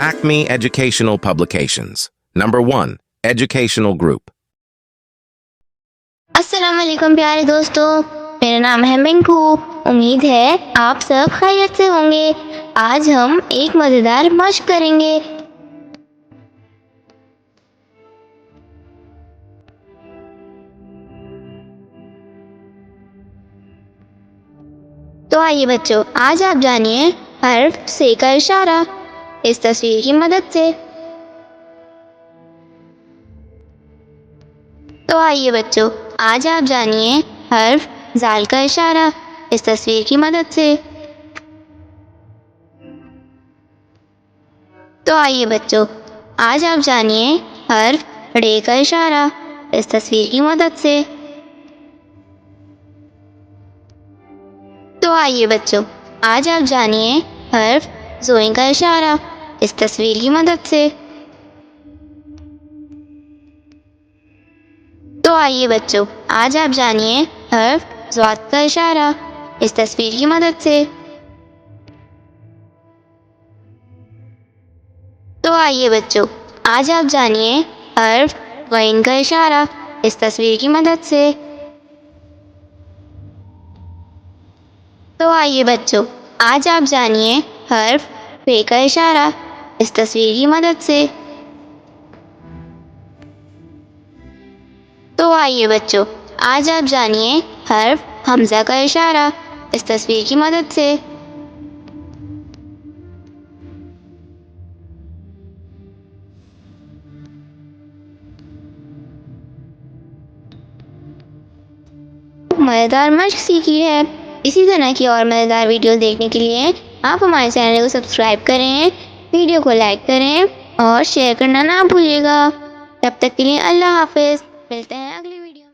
Acme Educational Publications. Number 1. Educational Group. अस्सलाम वालेकुम प्यारे दोस्तों, मेरा नाम है मिंकू। उम्मीद है आप सब खैरियत से होंगे। आज हम एक मज़ेदार मश्क करेंगे। तो आइए बच्चों, आज आप जानिए हर्फ से का इशारा इस तस्वीर की मदद से। तो आइए बच्चों, आज आप जानिए हर्फ जाल का इशारा इस तस्वीर की मदद से। तो आइए बच्चों, आज आप जानिए हर्फ रे का इशारा इस तस्वीर की मदद से। तो आइए बच्चों, आज आप जानिए हर्फ ज़ोइन का इशारा इस तस्वीर की मदद से। तो आइए बच्चों, आज आप जानिए हर्फ ज़्वाद का इशारा इस तस्वीर की मदद से। तो आइए बच्चों, आज आप जानिए हर्फ गैन का इशारा इस तस्वीर की मदद से। तो आइए बच्चों, आज आप जानिए हर्फ फे का इशारा इस तस्वीर की मदद से। तो आइए बच्चों, आज आप जानिए हर्फ हमज़ा का इशारा इस तस्वीर की मदद से। मज़ेदार मश्क सीखी है। इसी तरह की और मज़ेदार वीडियो देखने के लिए आप हमारे चैनल को सब्सक्राइब करें, वीडियो को लाइक करें और शेयर करना ना भूलिएगा। तब तक के लिए अल्लाह हाफिज़। मिलते हैं अगली